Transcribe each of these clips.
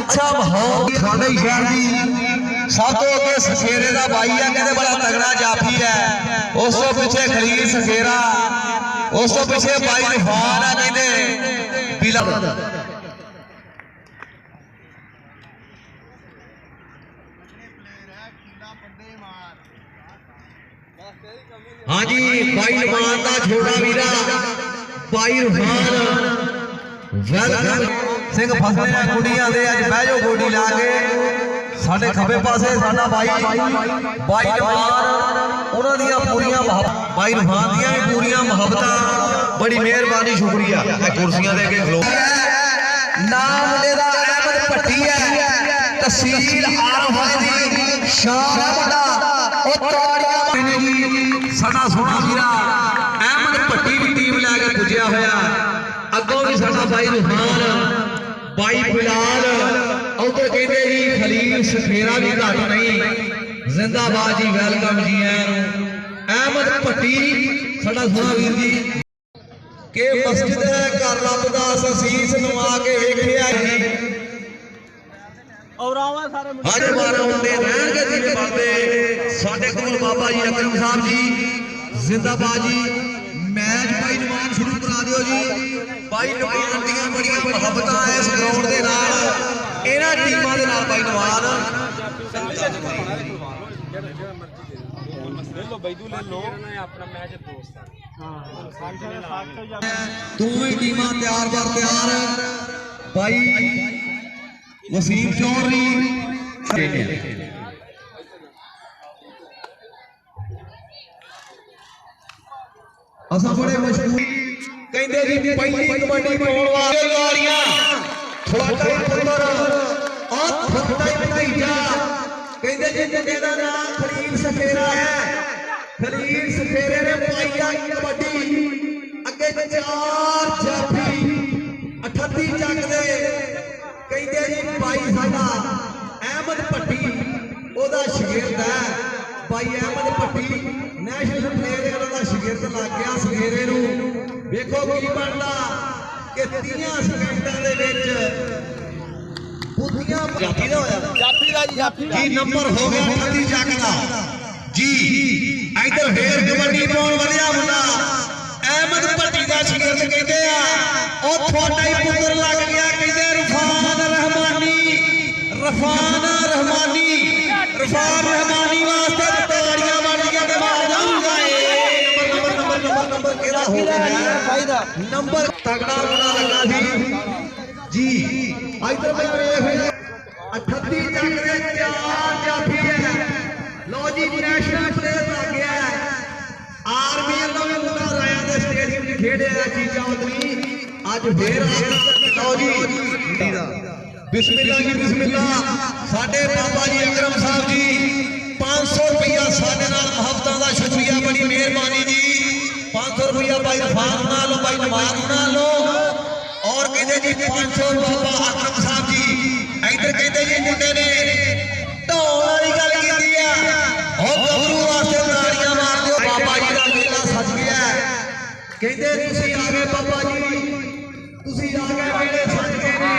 अच्छा माहौल थोड़े शहर की सब तो अगे सखेरे का बाई है, कहते बड़ा तगड़ा जाफी है। उस तो पिछे खलील सखेरा, उस तो पिछे बाई तूफान है, कहते बिला। हाँ जी, बाई मान का छोटा वीरा बाई रूहान वेलकम सिंह फसले कुड़ियां दे अज बह जाओ गोडी ला के साडे खब्बे पासे साडा बाई बाई रूहान उन्हां दियां पूरियां बाई रूहान दियां भी पूरियां मुहब्बतां। बड़ी मेहरबानी, शुक्रिया। कुर्सियां दे के खलो नाम मेरा अहमद भट्टी है, तहसील आरफत दी शान बड़ा ओ ताड़ियां साडा सोहना वीरा अहमद भट्टी भी टीम लैके पुजया होया। अगों भी साडा बाई रूहान बाई बिलाल उधर कहते जी खलील सखेरा भी घट नहीं। जिंदाबाद जी, वेलकम जी। अहमद भट्टी साडा सोहना वीर जी के मस्जिद है घर रब दा असीस नवा के वेखिया जी। हर बार आते रहने जिले बनते साडे कोल बाबा जी अकरम साहब जी जिंदाबाद जी। मैच भाई नवान शुरू करा दियो जी। भाई नवान दियां बड़ियां मुहब्बतां इस ग्राउंड दे नाल इन्हां टीमां दे नाल भाई नवान दोवें टीमां तैयार बर तैयार। भाई वसीम चौधरी असा बड़े मशहूर कहते जी पहली कबड्डी पाउण वाले गाड़ियां थोड़ा पुत्र आ थोड़ा बनाई जा। कहते जी मुंडे दा नाम खलील सखेरा है। खलील सखेरे ने पाई आ कबड्डी अगे 4 जाफी 38 चक दे। कहते जी भाई साडा अहमद भट्टी ओदा शागिर्द है। भाई अहमद भट्टी नेशनल प्लेयर का शागिर्द लग गया सखेरे नूं। वेखो की बनदा कि 30 सेकंडां दे विच बुद्धियां जाफी दा होया जी नंबर हो गया 38 चक दा जी। इधर फेर कबड्डी पाउण वधिया मुंडा अहमद भट्टी दा शागिर्द कहते आ ओ थोड़ा ही पुत्र लग गया। कहते रफान रहमानी रफान रहमानी वास्ते ताड़ियां मारियां ते बाजाऊंगा। नंबर केड़ा हो गया नंबर तगड़ा बड़ा लगा सी जी। इधर मैं देख 38 चक दे 4 जाफी है। लो जी नेशनल प्लेयर लग गया है। आर्मी वाला भी मुंडा राया दे स्टेडियम च खेड़िया जी चौधरी अज फिर लो जी बिस्मिल्लाह जी बिस्मिल्लाह। साडे बाबा जी अकरम साहब जी 500 रुपया साडे नाल मुहब्बतां दा शुक्रिया, बड़ी मेहरबानी जी। 500 रुपया भाई रफान ना लो, भाई नवाज ना लो। और कहते जी 500 बाबा अकरम साहब जी। इधर कहते जी मुंडे ने ढोल वाली गल कीती है और गबरू वास्ते ताड़ियां मार दियो। बाबा जी दा मेला सज गया। कहते तुसी आ गए बाबा जी, तुसी आ गए मेले सज गए ने।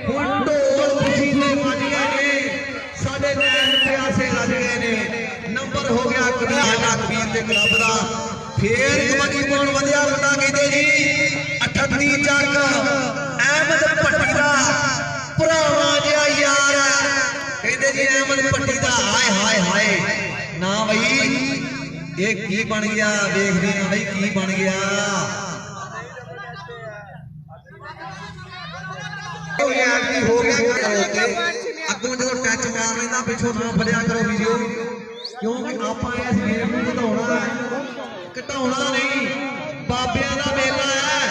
हुण ढोल खुशी दे वज गए ने, साडे नैन प्यासे लज गए ने। नंबर हो गया कबीर दे क्लब दा। फिर कबड्डी पाउण वधिया मुंडा कहते जी 38 चक अहमद भट्टी दा भरावा जिहा यार। कहते जी अहमद भट्टी दा हाय हाय हाय ना भाई ये की बन गया। देखदे हां भाई की बन गया। हो गया अगों जो टच मार लेंदा पिछों ना फलिया करो वीडियो, क्योंकि आपां इस गेम नूं घटाउणा घटाउणा नहीं। बाबियां दा मेला है।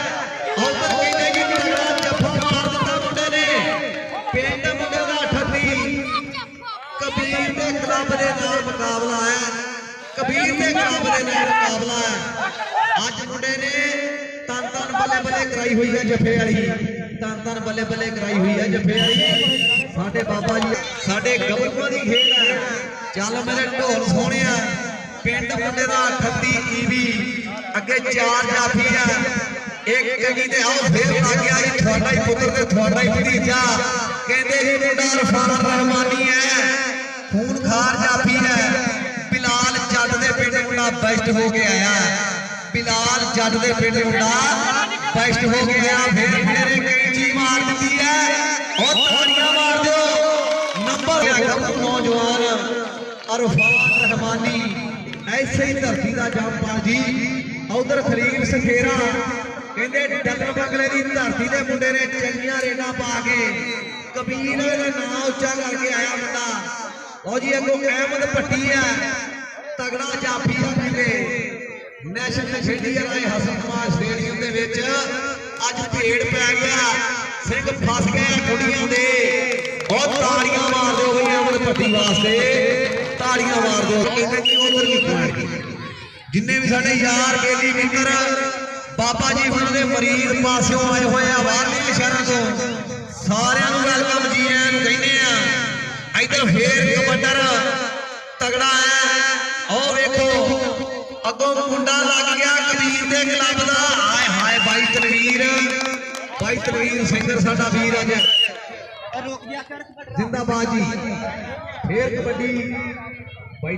और कहते जी तगड़ा जफ्फा मार दिता मुंडे ने। पिंड मुंडे दा 38 कबीर दे क्लब दे नाल मुकाबला है। कबीर दे क्लब दे नाल मुकाबला है। अज मुंडे ने तन तन बल्ले बल्ले कराई हुई है जफे वाली। तन तन बल्ले बल्ले कराई हुई है जफे वाली। साडे बाबा जी साडे गबरूआं दी खेल है। चल मेरे ढोल सोहणे पिंड मुंडे दा 38 ईवी अगे 4 जाफी है। एक कहीं ते आओ फिर लग गया जी थोड़ा ही पुत्र ते थोड़ा ही भतीजा कहते जी मुंडा इरफान रहमानी है, खून खार जाफी है। बिलाल जट दे पिंड मुंडा बेस्ट हो के आया, बिलाल जट दे पिंड मुंडा बेस्ट हो के आया। फिर मेरे कैंची मार दी है और तालियां मार दो। नंबर नौजवान इरफान रहमानी ऐसे ही धरती का जंपाल जी। उधर खलील सखेरा कहते डगल बगले की धरती के मुंडे ने चंगियां रेडा पा के कबीर ने नाम उच्चा करके आया मुंडा। और जी अगों अहमद भट्टी है तगड़ा जाफी है। नैशनल खेडी है हसन कुमार स्टेडियम के विच अज भेड़ पै गया, सिंह फस गए कुड़ियां दे। और ताड़ियां मार दो भाई अहमद भट्टी वास्ते, ताड़ियां मार दो। कहते जी उधर की पॉइंट की जिन्ने भी साडे यार बेली मित्र बाबा जी उन्होंने मरीज पासों आए हुए आ बाहरले शहरों तो सारिਆਂ ਨੂੰ वेलकम जी आਇਆਂ ਨੂੰ ਕਹਿੰਦੇ आ। इधर फेर कबड्डर तगड़ा है और वेखो अगों मुंडा लग गया कबीर दे क्लब दा। हाय हाय भाई तनवीर सिंगर साडा वीर अज जिंदाबाद जी। फेर कबड्डी भाई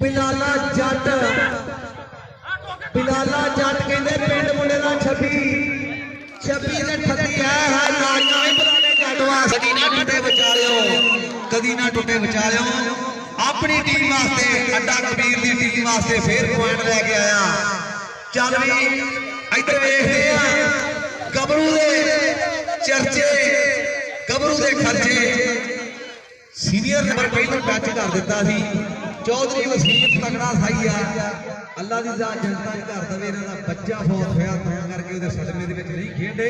बिलाला जट कहते पिंड मुंडे का 26 ने 38 है ताड़ियां भी बलाने जट वास्ते। कदी ना टुटे विचालियो, कदी ना टुटे विचालियो। अपनी टीम वास्ते अड्डा कबीर की टीम वास्ते फिर पॉइंट लेके आया। चल भी इधर देखते हैं गबरू दे चर्चे, गबरू दे खर्चे। सीनियर नंबर पहले टच कर दिता सी चौधरी वसीम तगड़ा साई आ। अल्लाह की जनता घर दवे इन्हां दा बच्चा फौत होया तां करके उहदे सदमे दे विच नहीं खेडे।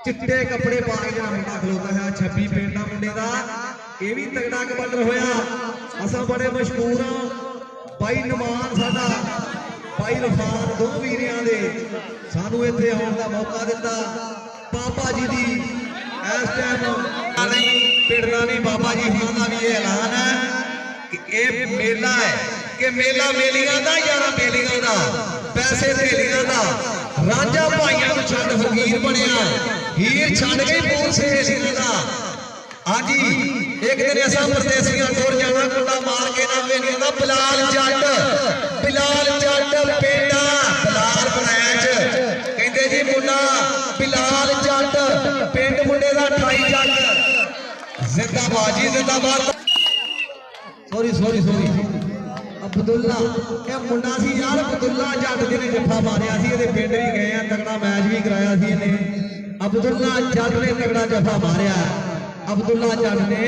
चिट्टे कपड़े पा के जिहड़ा मुंडा खलोता है 26 पिंड दा मुंडे दा ये भी तगड़ा कबड्डर होया। असां बड़े मशहूर हां भाई नमान साडा भाई इरफान दो वीरियां दे सानू इत्थे आउण दा मौका दिता। बाबा जी दी इस टाइम नहीं पिड़ना नहीं बाबा जी हुणां दा भी ऐलान है कि ये मेला है कि मेला मेलियां दा यारा मेलियां दा पैसे थेलियां दा। रांझा भाइयां नूं छड्ड फकीर बनिया, हीर छड्ड गई पूर सहेलियां दा। हाँ जी एक दिन ऐसा परदेसियां टुर जाना कुंडा मार के ना वेलियां दा। बिलाल जट पेंडा बिलाल बनैच कहते जी मुंडा बिलाल जट पिंड मुंडे दा 28 जट जिंदाबाद जी जिंदाबाद। सॉरी अब्दुल्ला ये मुंडा सी यार अब्दुल्ला जट जी ने जफा मारिया सी। ये पिंड भी गए हैं तगड़ा मैच भी कराया सी इन्हें। अब्दुल्ला जट ने तगड़ा जफा मारिया, अब्दुल्ला जट ने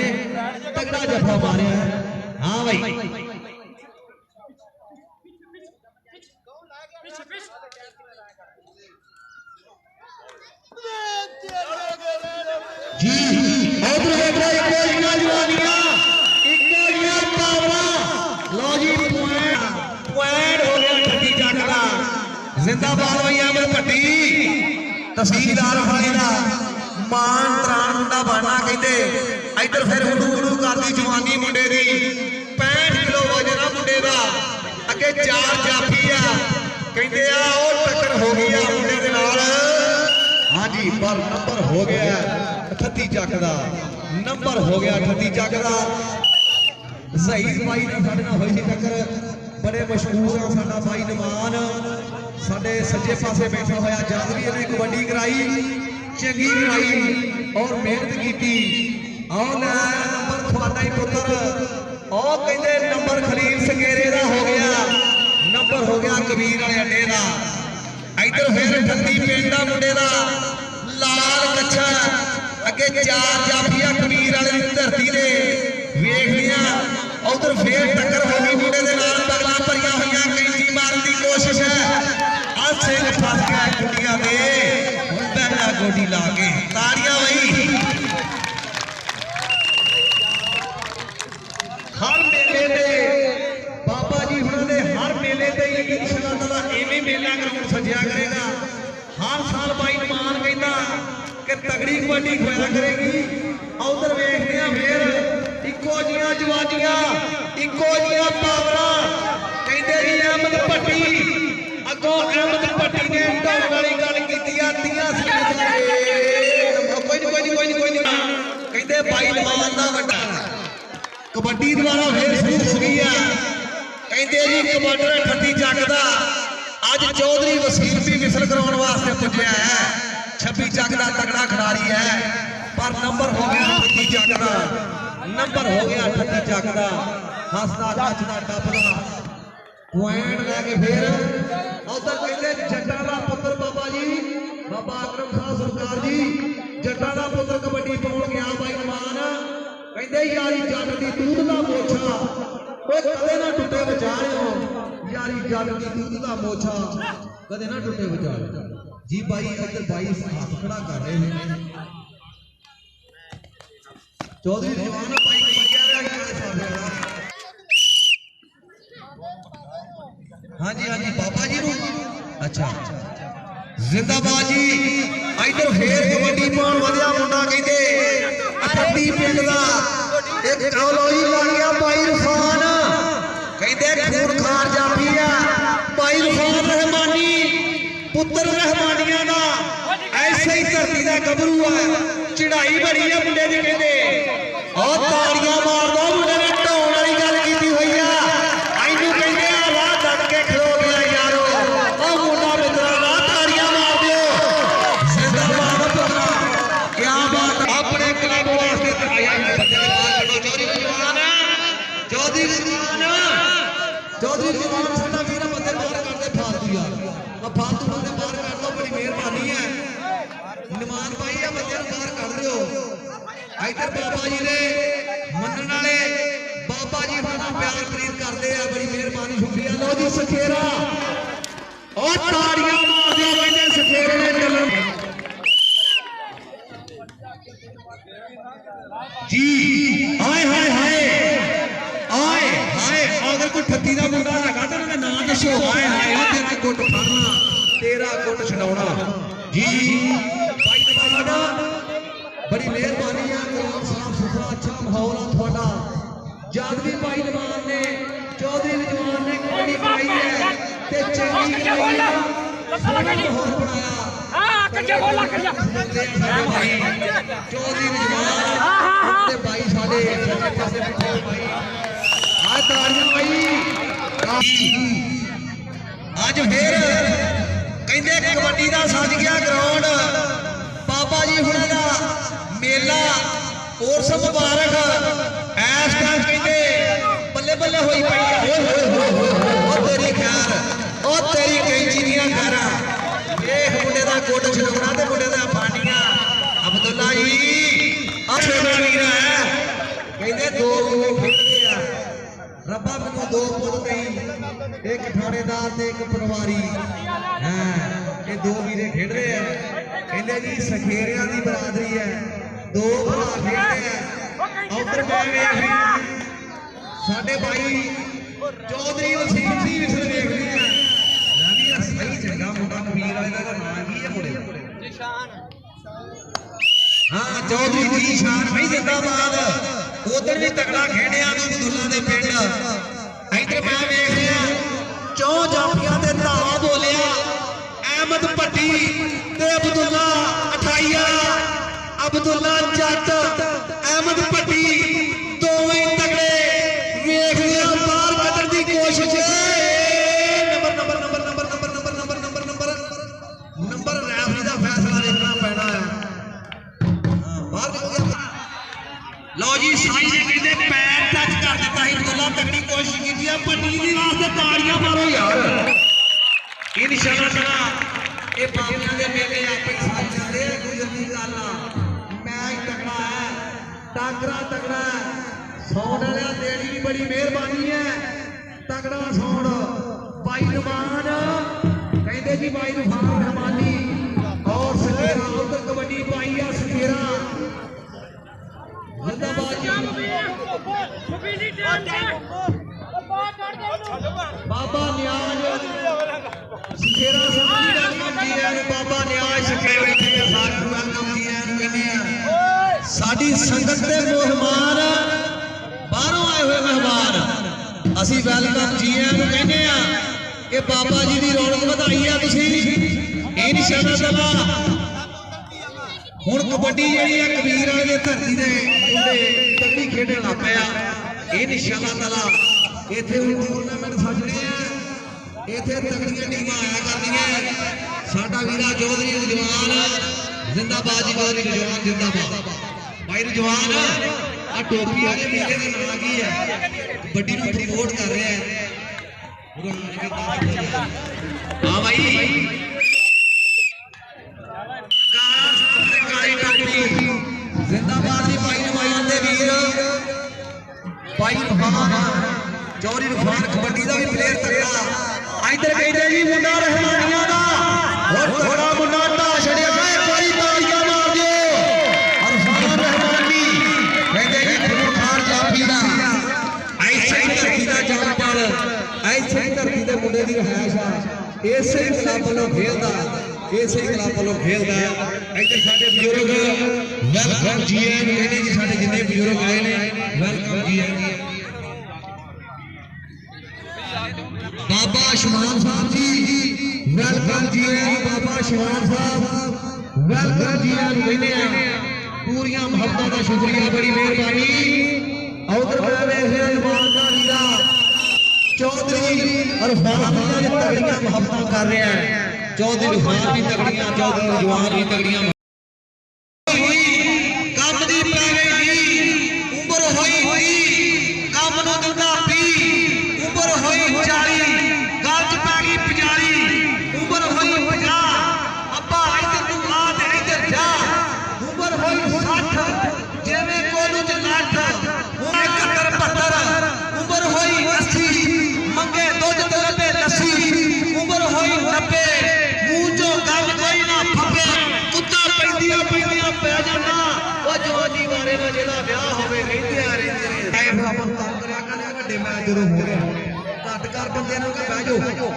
तगड़ा जफा मारिया। हाँ भाई जी जिंदाबाद भाई अहमद भट्टी तहसीलदार वाले का मान त्राण मुंडा बनना कहते। इधर फिर हुडू हुडू करती जवानी मुंडे की 65 किलो वजन मुंडे का अगे 4 जाफी आ कहते टक्कर हो गई आ मुंडे के नाल। हाँ जी पर नंबर हो गया 38 चक का नंबर हो गया 38 चक का। शहीद भाई ने साडे नाल होई सी टक्कर बड़े मशहूर आ साडा भाई नमान साडे सज्जे पासे बैठा होया। जद भी इन्हें कबड्डी कराई चंगी कराई और मेहनत की और नंबर थोड़ा ही पुत्र और कहते नंबर खलील सकेरे का हो गया, नंबर हो गया कबीर वाले अड्डे का। इधर फिर 38 पिंड का मुंडे का लाल कच्छा अगे 4 जाफिया कबीर वाले की धरती ने वेख लिया। उधर फिर टक्कर हो गई मुंडे के नाल पगला भरिया हुई कैंची मारने की कोशिश है। सिंह फस गया कुड़ियां दे पहला गोडी ला के ताड़ियां वही। हर मेले दे बाबा जी हुणां हर मेले ते इंशाअल्लाह ताला एवें मेला ग्राउंड सजिया करेगा। हर साल भाई मान कहता कि तगड़ी कबड्डी खोया करेगी। उधर वेखते हैं फिर इको जियां जवानियां इको जियां पावरां कहते जी अहमद भट्टी अगों ਕਹਿੰਦੇ ਬਾਈ ਨਮਾਨ ਦਾ ਵੱਡਾ ਕਬੱਡੀ ਦੁਆਰਾ ਫੇਰ ਸ਼ੁਰੂ ਹੋ ਗਈ ਆ ਕਹਿੰਦੇ ਜੀ ਕਮਾਂਡਰ 38 ਚੱਕ ਦਾ ਅੱਜ ਚੌਧਰੀ ਵਸੀਲ ਵੀ ਵਿਸਲ ਕਰਾਉਣ ਵਾਸਤੇ ਪੁੱਜਿਆ ਹੈ 26 ਚੱਕ ਦਾ ਤਗੜਾ ਖਿਡਾਰੀ ਹੈ ਪਰ ਨੰਬਰ ਹੋ ਗਿਆ 38 ਚੱਕ ਦਾ ਨੰਬਰ ਹੋ ਗਿਆ 38 ਚੱਕ ਦਾ ਹੱਸਦਾ ਨੱਚਦਾ ਟੱਪਦਾ ਪੁਆਇੰਟ ਲੈ ਕੇ ਫੇਰ ਉਧਰ ਕਹਿੰਦੇ ਜੱਟਾਂ ਦਾ ਪੁੱਤਰ ਬਾਬਾ ਜੀ ਬਾਬਾ ਅਕਰਮ ਸਾਹਿਬ ਸਰਕਾਰ ਜੀ ਜੱਟਾਂ ਦਾ ਪੁੱਤਰ ਕਬੱਡੀ ਪਾਉਣ ਗਿਆ ਬਾਈ ਨਮਾਨ ਕਹਿੰਦੇ ਯਾਰੀ ਜੱਟ ਦੀ ਤੂਤ ਦਾ ਮੋਛਾ ਓਏ ਕਦੇ ਨਾ ਟੁੱਟੇ ਵਿਚਾਰਿਓ ਯਾਰੀ ਜੱਟ ਦੀ ਤੂਤ ਦਾ ਮੋਛਾ ਕਦੇ ਨਾ ਟੁੱਟੇ ਵਿਚਾਰਿਓ ਜੀ ਬਾਈ ਇੱਧਰ ਬਾਈ ਹੱਥ ਖੜਾ ਕਰ ਰਹੇ ਨੇ ਚੌਧਰੀ ਜਵਾਨ ਬਾਈ ਕਹਿ ਰਿਹਾ ਹਾਂਜੀ ਹਾਂਜੀ ਬਾਬਾ ਜੀ ਨੂੰ ਅੱਛਾ ਜ਼ਿੰਦਾਬਾਦ ਜੀ ਇੱਧਰ ਫੇਰ ਕਬੱਡੀ ਪਾਉਣ ਵਧਿਆ ਮੁੰਡਾ ਕਹਿੰਦੇ 38 ਪਿੰਡ ਦਾ ਇੱਕ ਕੌਲੋਈ ਲੱਗ ਗਿਆ ਬਾਈ ਰਫਾਨ ਕਹਿੰਦੇ ਖੂਨ ਖਾਰ ਜਾਫੀ ਆ ਬਾਈ ਰਫਾਨ ਰਹਿਮਾਨੀ ਪੁੱਤਰ ਰਹਿਮਾਨੀਆਂ ਦਾ ਐਸੇ ਹੀ ਧਰਤੀ ਦਾ ਗੱਭਰੂ ਆ ਚੜਾਈ ਬੜੀ ਆ ਮੁੰਡੇ ਦੀ ਕਹਿੰਦੇ ਉਹ ਤਾੜੀਆਂ ਮਾਰਦਾ ਮੁੰਡੇ ਨੇ ਢਾਉਣ ਵਾਲੀ ਗੱਲ ਕੀਤੀ ਹੋਈ ਆ ਇਹਨੂੰ ਕਹਿੰਦੇ ਆ ਰਾਹ ਡੱਟ ਕੇ ਖਲੋ ਗਿਆ ਯਾਰੋ ਉਹ ਮੁੰਡਾ ਮਿੱਤਰਾ ਨਾ ਤਾੜੀਆਂ ਮਾਰ ਦਿਓ ਜ਼ਿੰਦਾਬਾਦ ਪੁੱਤਰਾ ਕੀ ਬਾਤ ਆਪਣੇ ਕਲੱਬ ਵਾਸਤੇ ਤੇ ਆਇਆ ਬੰਦੇ ਦੇ ਬਾਹਰ ਕੱਢੋ ਚੌਧਰੀ ਜਵਾਨ ਸਾਡਾ ਵੀਰ ਬੰਦੇ ਬਾਹਰ ਕੱਢਦੇ ਫਾਲਤੂ ਯਾਰ ਆ ਫਾਲਤੂ ਬੰਦੇ ਬਾਹਰ ਕੱਢ ਲਓ ਬੜੀ ਮਿਹਰਬਾਨੀ ਹੈ ਨਿਮਾਨ ਭਾਈ ਆ ਬੰਦੇ ਨੂੰ ਬਾਹਰ ਕੱਢ ਦਿਓ ਇੱਧਰ ਬਾਬਾ ਜੀ ਦੇ ਮੰਨਣ ਵਾਲੇ ਬਾਬਾ ਜੀ ਬੜਾ ਪਿਆਰ ਪ੍ਰੀਤ ਕਰਦੇ ਆ ਬੜੀ ਮਿਹਰਬਾਨੀ ਸ਼ੁਕਰੀਆ ਲੋ ਜੀ ਸਖੇਰਾ ਉਹ ਤਾੜੀਆਂ ਮਾਰਦੇ ਆ ਕਹਿੰਦੇ ਸਖੇਰੇ ਨੇ ਚੱਲਣ ਜੀ ਹਾਏ ਹਾਏ ਹਾਏ ਆਏ ਹਾਏ ਅਗਰ ਕੋਈ 38 ਦਾ ਮੁੰਡਾ ਹੈਗਾ ਤਾਂ ਉਹਦਾ ਨਾਮ ਦੱਸੋ ਹਾਏ ਹਾਏ ਉਹ ਤੇਰਾ ਗੁੱਟ ਫੜਨਾ ਤੇਰਾ ਗੁੱਟ ਛਡਾਉਣਾ ਜੀ ਬਾਈ ਨਵਾਨ ਬੜੀ ਮਿਹਰਬਾਨੀ ਆ ਗਰਾਊਂਡ ਸਾਫ ਸੁਥਰਾ ਅੱਛਾ ਮਾਹੌਲ ਆ ਤੁਹਾਡਾ ਜਦ ਵੀ ਬਾਈ ਨਵਾਨ ਨੇ ਚੌਧਰੀ ਜਵਾਨ ਨੇ ਕਬੱਡੀ ਪਾਈ ਹੈ ਤੇ ਚੰਗੀ ਮਾਹੌਲ ਬਣਾਇਆ ਹਾਂ ਕੱਜਾ ਬੋਲਾ ਕੱਜਾ ਚੌਧਰੀ ਜਵਾਨ ਤੇ ਬਾਈ ਸਾਡੇ ਸੱਜੇ ਪਾਸੇ ਬੈਠੇ ਬਾਈ ਆ ਤਾੜੀਆਂ ਬਾਈ ਅੱਜ ਫੇਰ ਕਹਿੰਦੇ ਕਬੱਡੀ ਦਾ ਸੱਜ ਗਿਆ ਗਰਾਊਂਡ ਬਾਬਾ ਜੀ ਹੁਣਾਂ ਦਾ ਮੇਲਾ ਉਰਸ ਮੁਬਾਰਕ ਐਸ ਟਾਈਮ ਕਹਿੰਦੇ ਬੱਲੇ ਬੱਲੇ ਹੋਈ ਪਈ ਆ ਓਏ ਹੋਏ ਹੋਏ ਉਹ ਤੇਰੀ ਖੈਰ ਉਹ ਤੇਰੀ ਕੈਂਚੀ ਦੀਆਂ ਖੈਰਾਂ ਵੇਖ ਮੁੰਡੇ ਦਾ ਗੁੱਟ ਛਡਾਉਣਾ ਤੇ ਮੁੰਡੇ ਦਾ ਪਾਣੀਆਂ ਅਬਦੁੱਲਾ ਜੀ ਆ ਛੋਟਾ ਵੀਰ ਹੈ ਕਹਿੰਦੇ ਦੋ ਖੇਡਦੇ ਆ ਰੱਬਾ ਮੈਨੂੰ ਦੋ ਪੁੱਤ ਨਹੀਂ ਇੱਕ ਥਾਣੇਦਾਰ ਤੇ ਇੱਕ ਪਟਵਾਰੀ ਹਾਂ ਇਹ ਦੋ ਵੀਰੇ ਖੇਡ ਰਹੇ ਆ ਕਹਿੰਦੇ ਜੀ ਸਖੇਰਿਆਂ ਦੀ ਬਰਾਦਰੀ ਹੈ ਦੋ ਭਰਾ ਖੇਡਦੇ ਆ ਉਧਰ ਮੈਂ ਵੇਖ ਸਾਡੇ ਭਾਈ ਚੌਧਰੀ ਵਸੀਮ ਜੀ ਵਿਸਲ ਵੇਖਦੇ ਆ ਲੈ ਵੀ ਆ ਸਹੀ ਚੰਗਾ ਮੁੰਡਾ ਕਬੀਰ ਵਾਲੇ ਦਾ ਨਾਮ ਕੀ ਹੈ ਮੁੰਡੇ ਨਿਸ਼ਾਨ ਹਾਂ ਚੌਧਰੀ ਦੀ ਨਿਸ਼ਾਨ ਭਾਈ ਜ਼ਿੰਦਾਬਾਦ ਉਧਰ ਵੀ ਤਕੜਾ ਖੇਡਿਆ ਅਬਦੁੱਲਾ ਦੇ ਪਿੰਡ ਇੱਧਰ ਮੈਂ ਵੇਖ ਰਿਹਾ ਚੌ ਜਾਫੀਆਂ ਦੇ ਧਾਵਾ ਬੋਲਿਆ ਅਹਿਮਦ ਭੱਟੀ ਤੇ ਅਬਦੁੱਲਾ ਅਠਾਈਆ ਅਬਦੁੱਲਾ ਜੱਟ ਅਹਿਮਦ ਭੱਟੀ ਦੋਵੇਂ ਤਗੜੇ ਵੇਖ ਲਿਆ ਬਾਹਰ ਕੱਢਣ ਦੀ ਕੋਸ਼ਿਸ਼ ਨੰਬਰ ਰੈਫਰੀ ਦਾ ਫੈਸਲਾ ਦੇਖਣਾ ਪੈਣਾ ਹੈ ਬਾਹਰ ਲਓ ਜੀ ਸਾਈ ਨੇ ਕਹਿੰਦੇ ਪੈਰ ਟੱਚ ਕਰ ਦਿੱਤਾ ਸੀ ਅਬਦੁੱਲਾ ਤਗੜੀ ਕੋਸ਼ਿਸ਼ ਕੀਤੀ ਆ ਭੱਟੀ ਦੀ ਵਾਸਤੇ ਤਾੜੀਆਂ ਮਾਰੋ ਯਾਰ ਇਹ ਨਿਸ਼ਾਨਾ ਨਾ ਇਹ ਬਾਬਿਆਂ ਦੇ ਮੇਲੇ ਆਪੇ ਸਾਈ ਜਾਂਦੇ ਆ ਗੁਜ਼ਰਦੀ ਗੱਲ ਆ ਮੈਚ ਤਗੜਾ ਹੈ ਟਾਕਰਾ ਤਗੜਾ ਸੌਣ ਵਾਲਿਆਂ ਦੇਣੀ ਵੀ ਬੜੀ ਮਿਹਰਬਾਨੀ ਹੈ ਤਗੜਾ ਸੌਣ ਬਾਈ ਨਮਾਨ ਕਹਿੰਦੇ ਜੀ ਬਾਈ ਰਫਾਨ ਰਹਿਮਾਨੀ ਔਰ ਸਖੇਰਾ ਉਧਰ ਕਬੱਡੀ ਪਾਈ ਆ ਸਖੇਰਾ ਬਾਬਾ ਨਿਆਜ਼ ਸਖੇਰਾ ਸੰਧੀ ਵੈਲਕਮ ਜੀ ਆਇਆਂ ਬਾਬਾ ਨਿਆਜ਼ ਸਖੇ ਬੈਠੇ ਆ ਸਾਰਿਆਂ ਨੂੰ ਵੈਲਕਮ ਜੀ ਆਇਆਂ ਕਹਿੰਦੇ ਆ ਸਾਡੀ ਸੰਗਤ ਦੇ ਮਹਿਮਾਨ ਬਾਹਰੋਂ ਆਏ ਹੋਏ ਮਹਿਮਾਨ ਅਸੀਂ ਵੈਲਕਮ ਜੀ ਆਇਆਂ ਨੂੰ ਕਹਿੰਦੇ ਆ ਕਿ ਬਾਬਾ ਜੀ ਦੀ ਰੌਣਕ ਵਧਾਈ ਆ ਤੁਸੀਂ ਇਹ ਨਿਸ਼ਾਨਾ ਦਵਾ ਹੁਣ ਕਬੱਡੀ ਜਿਹੜੀ ਆ ਕਬੀਰ ਵਾਲੇ ਦੀ ਧਰਤੀ ਦੇ ਮੁੰਡੇ ਤੱਕੀ ਖੇਡਣ ਲੱਗ ਪਏ ਆ। ਇਹ ਇਨਸ਼ਾਅੱਲਾ ਤਾਲਾ ਇੱਥੇ ਹੁਣ ਟੂਰਨਾਮੈਂਟ ਸੱਜਣੇ ਆ, ਇੱਥੇ ਤਕੜੀਆਂ ਟੀਮਾਂ ਆਇਆ ਕਰਦੀਆਂ। ਸਾਡਾ ਵੀਰਾ ਚੌਧਰੀ ਜਵਾਨ ਜ਼ਿੰਦਾਬਾਦ ਜੀ, ਚੌਧਰੀ ਜਵਾਨ ਜ਼ਿੰਦਾਬਾਦ। ਭਾਈ ਜਵਾਨ ਆ ਟੋਪੀ ਵਾਲੇ ਵੀਰੇ ਦਾ ਨਾਂ ਕੀ ਹੈ? ਕਬੱਡੀ ਨੂੰ ਪ੍ਰਮੋਟ ਕਰ ਰਿਹਾ ਹੈ। ਹਾਂ ਭਾਈ जिंदाबाद जी भाई नवाइन दे वीर भाई रफान चौधरी रफान कबड्डी का भी प्लेयर तगड़ा। इधर कहते जी मुंडा रहमानिया दा और थोड़ा मुंडा ढा छड़िया एक बारी तालियां मार दियो रफान रहमानी कहते जी खूनखार जाफी दा ऐसे ही धरती दा जामपल ऐसे ही धरती दे मुंडे दी रहائश आ। इसे ही क्लब वालों खेलदा, इसे ही क्लब वालों खेलदा। इधर साडे बुजुर्ग वेलकम जी कहने जी साडे जिन्ने बुजुर्ग आए ने वेलकम जी। बाबा शमान साहब जी वेलकम जी। बाबा शमान साहब वेलकम जी कहने पूरियां मोहब्बतां दा शुक्रिया, बड़ी मेहरबानी। उधर वीरा चौधरी और फातिमा तगड़ियां मोहब्बतां कर रहे हैं। चौधरी रफान भी तगड़ियां, चौधरी जवान भी तगड़ियां। कम दी पै गई उम्र होई कम नु दिंदा पी उम्र होई 40 गल च पै गई 50 उम्र होई 50 अब्बा इधर तू आ ते इधर जा उम्र होई 60 जिवें कोलू च नठ 71 72 उम्र होई 80 मंगे दुध ते लबे लस्सी उम्र होई 90 मूंह चों गल कोई ना फपे कुत्ता पैंदियां पै जाना ओ जवानी वाले ना जेड़ा ब्याह होवे कहंदे आ रहंदे ने लाइफ अपन काम करया करने ਵੱਡੇ ਮੈਚ ਜਦੋਂ ਹੋ ਗਿਆ ਘੱਟ ਕਰ ਬੰਦੇ ਨੂੰ ਕਿ ਬਹਿ ਜਾਓ।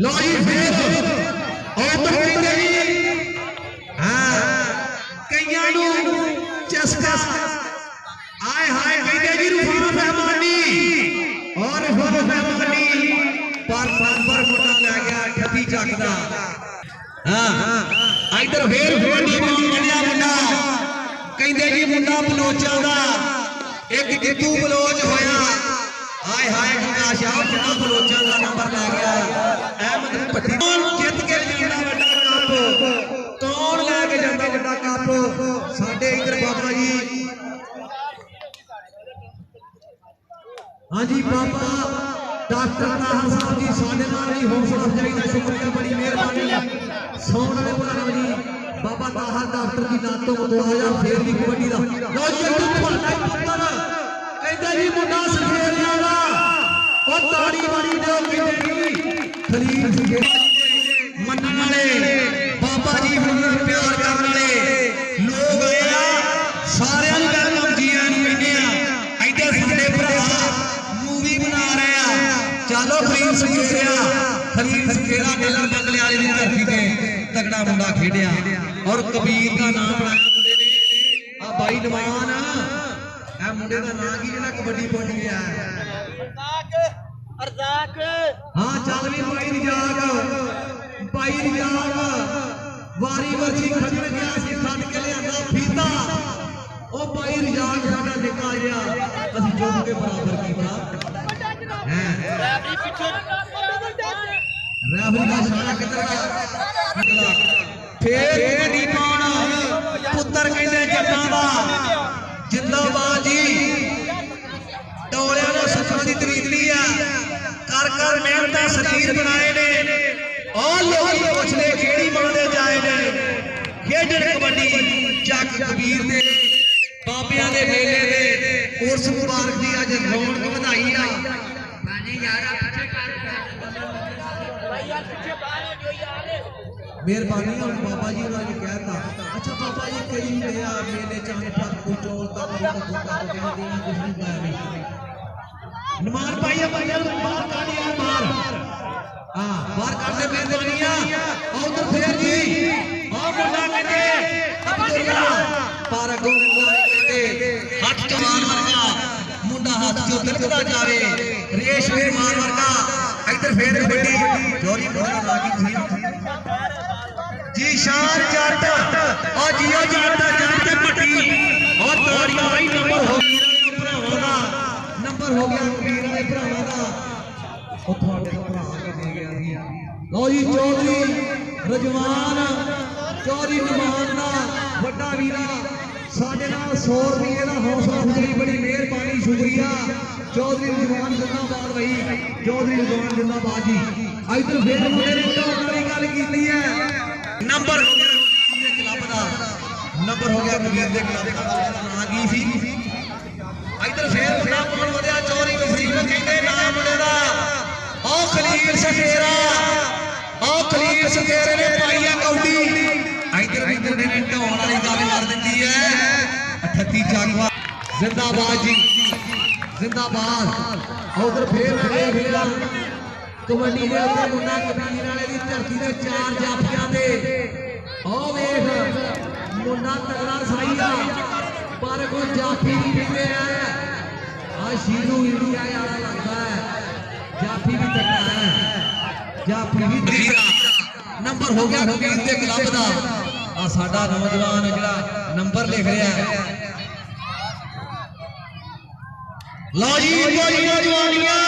ਲੋ ਜੀ ਫੇਰ ਉਹ ਤਾਂ ਕਹਿੰਦੇ ਜੀ ਹਾਂ ਕਈਆਂ ਨੂੰ ਚਸਕਾ ਆਏ ਹਾਏ ਕਹਿੰਦੇ ਜੀ ਰੂਹਾਂ ਮਹਿਮਾਨੀ ਔਰ ਰੂਹਾਂ ਮਹਿਮਾਨੀ ਪਰ ਮੁੰਡਾ ਲੈ ਗਿਆ ਠੱਪੀ ਚੱਕਦਾ। हाँ इधर फिर बड़ी बनिया मुंडा कहते जी मुंडा बलोचा का एक जितू बलोच होया। हाय हाय शाह मुंडा बलोचा का नंबर लै गया। अहमद भट्टी जित के जाना वड्डा कप, कौन लैके जाता वड्डा कप? साडे इधर बाबा जी हाँ जी बाबा डॉक्टर ताहर साहब जी साडे नाल जी हौसला अफजाई का शुक्रिया, बड़ी मेहरबानी। सौण वाले बुलाओ जी बाबा ताहर डॉक्टर की नात तो मुतवाजा फेर भी कबड्डी दा लो जी तू फड़ना पुत्तर कहंदा जी मुंडा सफेरिया दा ओ ताड़ी वाली दो कहंदे जी खलील जी मनन वाले बाबा जी हुजूर प्यार करन वाले लोग आए आ सारे नु वेलकम जी आनु कहंदे आ। इधर साडे भरा मूवी बना रहे आ चलो खलील सफेरिया खलील सफेरा डेला बंगले वाले दी धरती ते तगड़ा मुंडा खेडिया और कबीर का नाम बनाया मुंडे ने। आ भाई नवान ए मुंडे दा नाम की जेड़ा कबड्डी पहुंच गया अरजाक। हां चल भी भाई रिजाक वारी वर्षी खड़न गया सी खड़ के लियांदा फीता ओ भाई रिजाक साडा निका जिहा असि चुप के बराबर कीता हैं रैफरी पिछे रैफरी का इशारा किधर निकला फिर कबड्डी पाउण पुत्तर कहंदे जट्टां दा जिंदाबाद जी। टोलियां नूं सुखां दी तरीकली आ कर कर मेहनत शरीर बनाए ने और लोग पुछदे किहड़ी मां दे जाए ने खेडण कबड्डी जग कबीर दे बाबियां दे मेले दे उर्स मुबारक दी अज रौनक ਵਧਾਈ आ। मेहरबानी और बाबा जी ने कहता अच्छा बाबा जी कई गया मेले चाहे पर को चौल तक नमाज पाइए भाइयों बाहर काटिए बाहर हां बाहर काट दे मेहरबानियां और उधर फिर जी और मुंडा कहते पर अगो कहते हाथ कमान वर्गा मुंडा हाथ जो तिलकदा जावे रेश में मार वर्गा इधर फिर कबड्डी जोरी मुंडा लागी जी शान जट जियो जाता जाते पट्टी और ताड़ियां भाई नंबर हो गया भरावां दा नंबर हो गया वीर वाले भरावां दा ਉਹ ਤੁਹਾਡੇ ਭਰਾ ਕੇ ਦੇ ਗਿਆ ਸੀ ਲਓ ਜੀ ਚੌਧਰੀ ਰਜਵਾਨ ਚੌਧਰੀ ਨਿਮਾਨ ਦਾ ਵੱਡਾ ਵੀਰਾ ਸਾਡੇ ਨਾਲ 100 ਰੁਪਏ ਦਾ ਹੌਸਲਾ ਅਫਜ਼ਾਈ ਬੜੀ ਮਿਹਰਬਾਨੀ ਸ਼ੁਕਰੀਆ ਚੌਧਰੀ ਰਜਵਾਨ ਜਿੰਦਾਬਾਦ ਭਾਈ ਚੌਧਰੀ ਰਜਵਾਨ ਜਿੰਦਾਬਾਦ ਜੀ ਇੱਧਰ ਫੇਰ ਮੁੰਡੇ ਨੇ ਢੋਲ ਵਾਲੀ ਗੱਲ ਕੀਤੀ ਹੈ ਨੰਬਰ ਹੋ ਗਿਆ ਕਲੱਬ ਦਾ ਨੰਬਰ ਹੋ ਗਿਆ ਕਬੀਰ ਦੇ ਕਲੱਬ ਦਾ ਨਾਂ ਕੀ ਸੀ ਇੱਧਰ ਫੇਰ ਮੁੰਡਾ ਪਾਉਣ ਵਧਿਆ ਚੌਧਰੀ ਵਸੀਮ ਕਹਿੰਦੇ ਨਾਮ ਮੁੰਡੇ ਦਾ ओ खलील सखेरा ओ खलील सखेरे ने पाई है कौडी इधर इधर ने ढोल वाली गल कर दी है 38 जागवा जिंदाबाद जी जिंदाबाद उधर फिर देख लिया कबड्डी दे उत्ते मुंडा कबीर वाले दी धरती दे 4 जाफियां दे ओ वेख मुंडा तगड़ा सही आ पर कोई जाफी नहीं पींदे है आ शीरू इंडिया वाला लगदा है जाफी भी तगड़ा है जाफी भी तगड़ा नंबर हो गया कबीर दे क्लब दा आ साडा नौजवान जेड़ा नंबर लिख रहा है लो जी इको जी नौजवानियां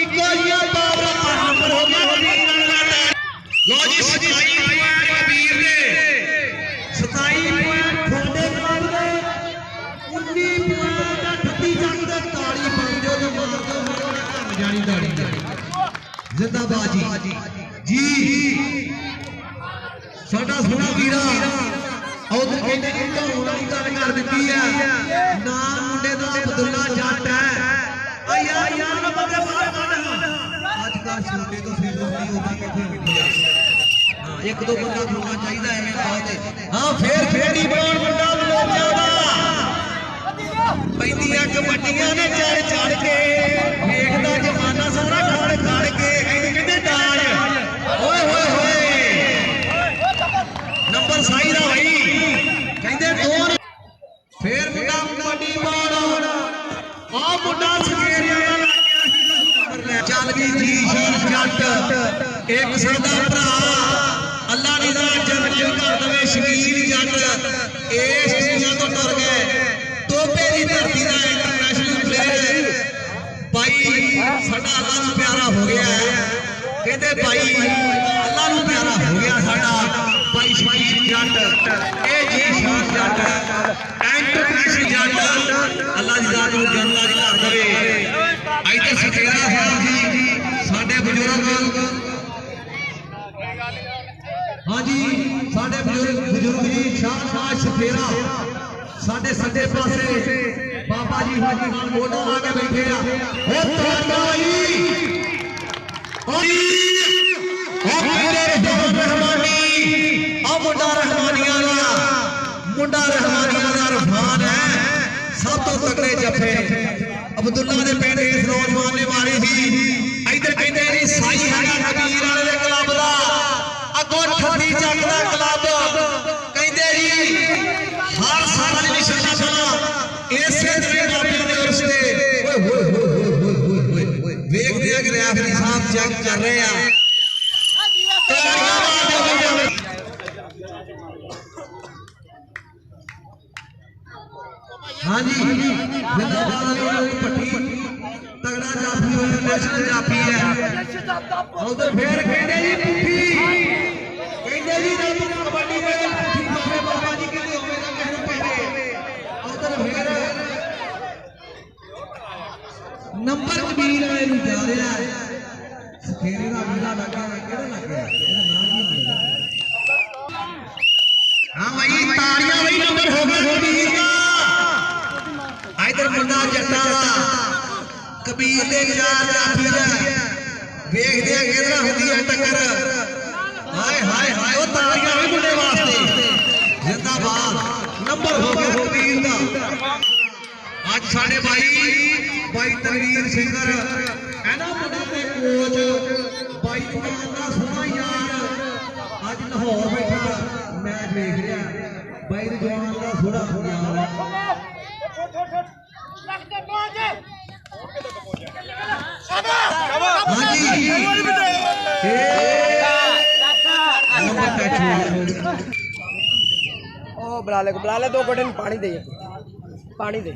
इको जी पावर पर नंबर हो गया कबीर दा लो जी 27 पॉइंट कबीर दे 27 पॉइंट थोड़े क्लब दे 19 पॉइंट 38 जग दे ताड़ी बन जो ते मार दो जानी दाड़ी जिंदाबाद जी जी साडा सोना वीरा और कहते कि ढोल वाली गल कर दी है नाम मुंडे दा अब्दुल्ला जट है आ यार यार ना बंदे बाहर बन आजकल छोटे तो फिर नहीं होता किथे होती है हां एक दो बंदा होना चाहिए एवें बात हां फिर ही बनाउण मुंडा लोकां दा पैंदियां कबड्डियां ने चढ़ के देखदा जमाना सारा खड़ के कहते डाल ओए होए होए नंबर सही दा भाई कहते दो फिर मुंडा कबड्डी बाड़ आ मुंडा सकेरिया दा लग गया चल भी जी शीर जट एक साडा भरा अल्लाह दी दा जन्नत कर दवे शकील जट इस दुनिया तो टुर गए टोपे दी धरती दा इंटरनेशनल प्लेयर भाई साडा अल्लाह नूं प्यारा हो गया है कहते भाई अल्लाह नूं प्यारा हो गया साडा भाई शकील जट ए जी शान जट इंटरनेशनल जट अल्लाह दी जात नूं जन्नत कर देवे इधर सकेरा साहब जी साडे बुजुर्ग हाँ जी साडे बुजुर्ग जी शाहनवाज सकेरा साडे सज्जे पासे बाबा जी हाजी खान मोटा आके बैठे आ ओ ताड़ा भाई ओ मेरे रहमानी ओ मुंडा रहमानिया दा रफान है सब तो तगड़े जफे अब्दुल्ला दे पिंड इस नौजवान ने मारी थी इधर कहते जी साई हैगा कबीर वाले दे क्लब दा अगो 38 जग दा क्लब कहते जी हर साल मिशन सुना ऐसे तरह बाबे ने उर्स दे ओए वेख दिया कि रेफरी साहब चेक कर रहे हैं हाँ जी जिंदाबाद वाली पट्टी तगड़ा जाफी है नेशनल जाफी है उधर फिर कहते जी पुट्ठी कहते जी रब कबड्डी दे पुट्ठी बाबे बाबा जी कहते होवेगा कहने पहले उधर फिर नंबर कबीर वाले नु जा रहा है सखेरे दा वीरा लगा केड़ा लग गया ਇਹਦਾ ਨਾਮ ਕੀ ਹੁੰਦਾ हां भाई ताड़ियां भाई नंबर हो गया कबीर का इधर मुंडा जट्टा कबीर दे 4 जाफी है वेख दे किधर होंदी है टक्कर हाय हाय हाय ओ ताड़ियां भी मुंडे वास्ते जिंदाबाद नंबर हो गया कबीर का आज साडे भाई तनवीर सिंगर है ना मुंडा ते कोच भाई जवान दा सोना यार आज लाहौर बैठा मैच देख रहा भाई जवान दा थोड़ा यार हाँ जी बुला ले 2 घंटे पानी दे पानी दे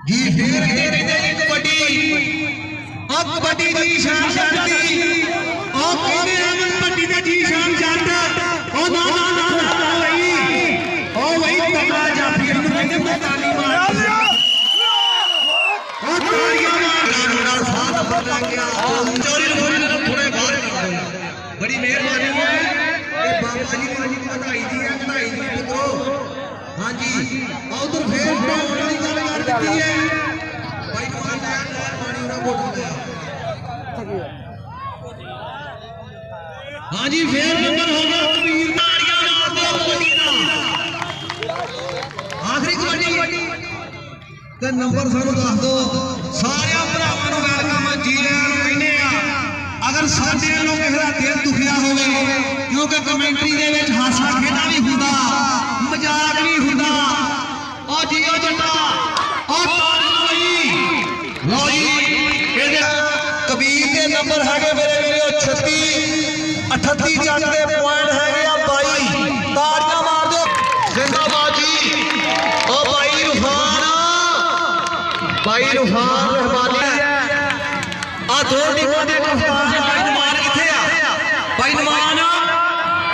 जी फिर कबड्डी दी शान शांति और कहने अमन पट्टी दे जी शान शांत ओ ना भाई ओ भाई तगड़ा जाफी नु कहने मैदानी मार ओ तालियां मार साथ पर लग गया चोरी ने थोड़े बाहर बड़ी मेहरबानी है ये बाबा जी ने बधाई दी पुत्रो हां जी उधर फिर वाली गल कर दी है भाई पानी ना बोल गया हाँ जी फिर नंबर होगा कबीर ताड़ियां मार दो कबड्डी दा आखिरी कबड्डी ते नंबर सानू दस दो सारे भरावां नू वेलकम जी आयां नू कहने आ अगर साडे लोग किसी दा दिल दुखिया होवे क्योंकि कमेंटरी दे विच हासा खेड़ा भी हुंदा मजाक भी हुंदा ओ जीओ जट्टा ओ ताड़ी लो जी कबीर के नंबर है मेरे 36 38 जट के पॉइंट है 22 ताड़ियां मार दो जिंदाबाद जी ओ भाई रूफान रहमानी आ दो टीमां दे कप्तान भाई नमान किथे आ भाई नमान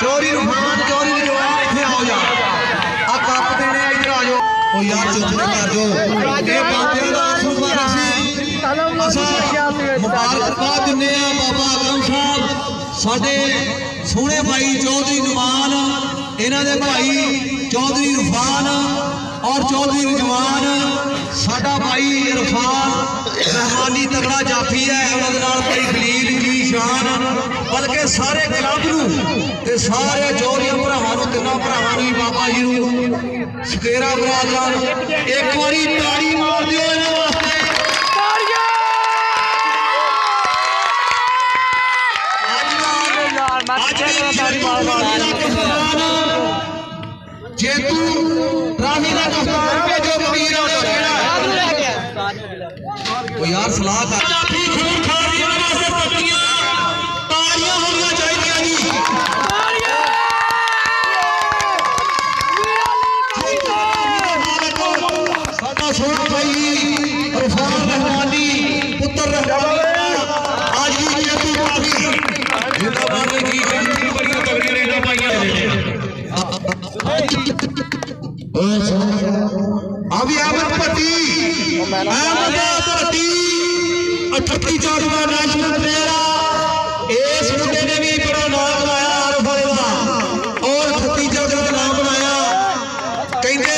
चोरी रूफान चोरी जवान इथे आओ जा आ कप देने इधर आ जाओ ओ यार चुप कर दो ए बाबे दा मुबारक सी मुबारकबाद दिने आ बाबा अकरम साहब साडे सोहने भाई चौधरी नुमान इन्हां दे भाई चौधरी इरफान और चौधरी रिजवान साडा भाई इरफान रहमानी तगड़ा जाफी है उन्हां दे नाल भाई खलील जी शान बल्कि सारे क्लब नूं ते सारे जोड़ियां भरावां नूं तिन्नां भरावां नूं बाबा जी नूं सकेरा बरादरां एक बारी ताड़ी मार दिओ इन्हां वास्ते जेतू ट्राफी का कप्तान भेजो कबीर यार सलाह कर तालियां होनी चाहिए जी साडा सोहना भाई इरफान रहमानी पुत्र रहमानी आज की जेतू ट्राफी जिंदाबाद की बड़ियां तगड़ियां रेडा पाइयां अभी अहमद पट्टी 38 का नेशनल प्लेयर इस मुंडे ने भी बड़ा नाम बनाया और 38 का नाम बनाया कहते